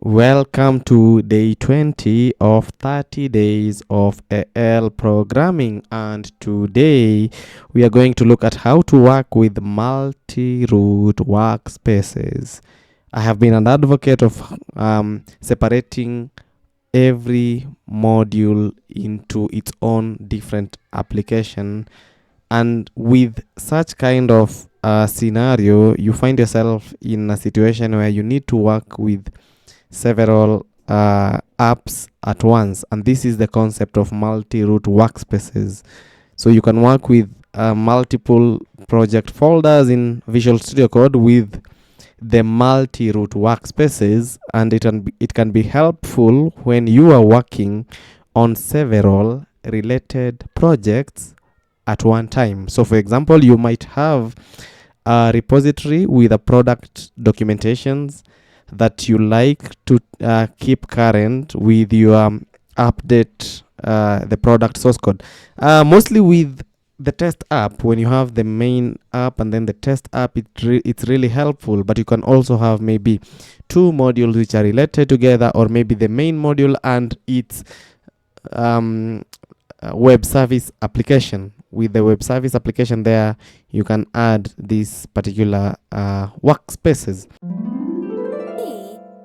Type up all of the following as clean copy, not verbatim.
Welcome to day 20 of 30 days of AL programming, and today we are going to look at how to work with multi-root workspaces. I have been an advocate of separating every module into its own different application, and with such kind of scenario, you find yourself in a situation where you need to work with several apps at once, and this is the concept of multi-root workspaces. So you can work with multiple project folders in Visual Studio Code with the multi-root workspaces, and it can be helpful when you are working on several related projects at one time. So for example, you might have a repository with a product documentations that you like to keep current with your update the product source code. Mostly with the test app, when you have the main app and then the test app, it's really helpful. But you can also have maybe two modules which are related together, or maybe the main module and its web service application. With the web service application there, you can add these particular workspaces.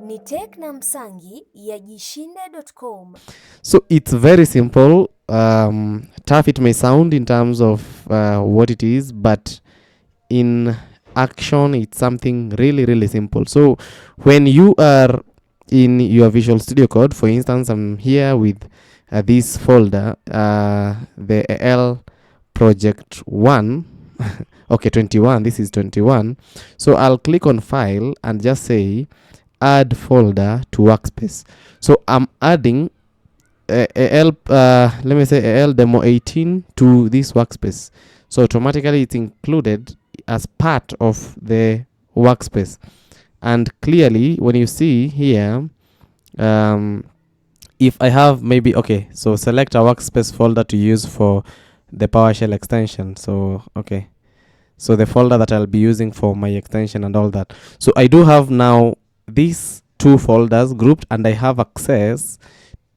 Ni Tech na Msangi ya jishinde.com. So it's very simple. Tough it may sound in terms of what it is, but in action it's something really simple. So when you are in your Visual Studio Code, for instance, I'm here with this folder, the AL project 1 okay, 21. This is 21. So I'll click on file and just say add folder to workspace. So I'm adding AL let me say AL demo 18 to this workspace. So automatically it's included as part of the workspace. And clearly when you see here, if I have maybe, okay, so select a workspace folder to use for the PowerShell extension. So okay, so the folder that I'll be using for my extension and all that. So I do have now these two folders grouped, and I have access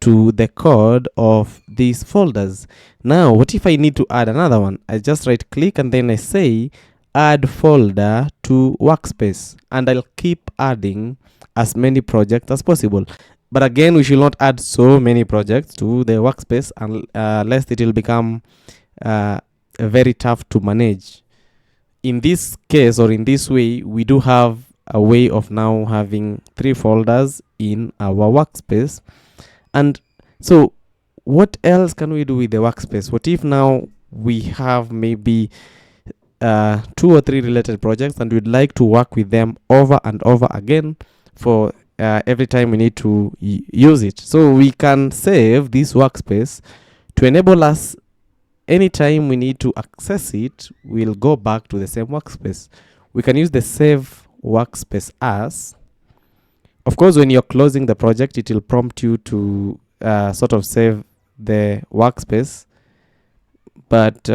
to the code of these folders. Now what if I need to add another one? I just right click and then I say add folder to workspace, and I'll keep adding as many projects as possible. But again, we should not add so many projects to the workspace unless it will become very tough to manage. In this case, or in this way, we do have a way of now having 3 folders in our workspace. And so what else can we do with the workspace? What if now we have maybe 2 or 3 related projects, and we'd like to work with them over and over again for every time we need to use it? So we can save this workspace to enable us, anytime we need to access it, we'll go back to the same workspace. We can use the save workspace as. Of course, when you're closing the project, it will prompt you to sort of save the workspace. But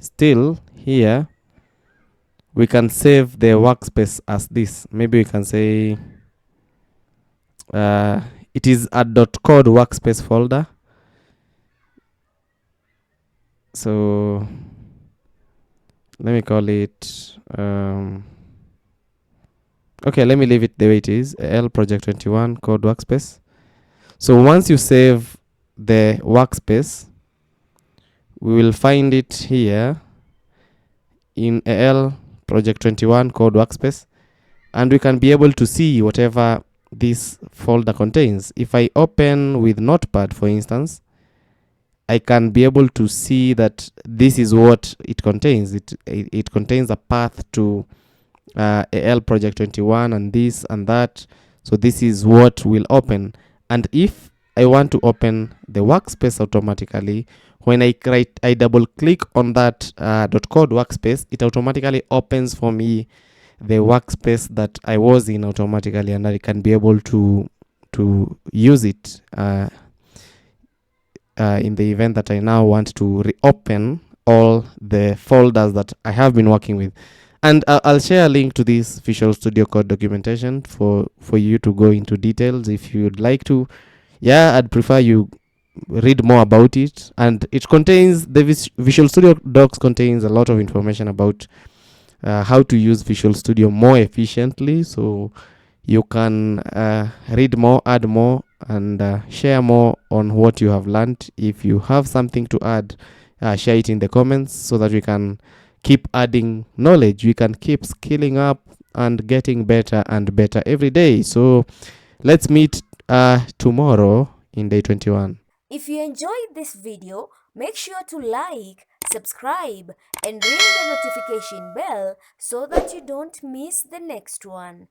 still, here, we can save the workspace as this. Maybe we can say it is a .code workspace folder. So let me call it okay, let me leave it the way it is, L project 21 code workspace. So once you save the workspace, we will find it here in L project 21 code workspace, and we can be able to see whatever this folder contains. If I open with Notepad, for instance, I can be able to see that this is what it contains. It contains a path to AL project 21 and this and that. So this is what will open. And if I want to open the workspace automatically, when I double click on that .code workspace, it automatically opens for me the workspace that I was in automatically, and I can be able to use it in the event that I now want to reopen all the folders that I have been working with. And I'll share a link to this Visual Studio Code documentation for you to go into details if you'd like to. Yeah, I'd prefer you read more about it. And it contains the Visual Studio Docs contains a lot of information about how to use Visual Studio more efficiently. So you can read more, add more, and share more on what you have learned. If you have something to add, share it in the comments so that we can keep adding knowledge. We can keep skilling up and getting better and better every day. So let's meet tomorrow in day 21. If you enjoyed this video, make sure to like, subscribe, and ring the notification bell so that you don't miss the next one.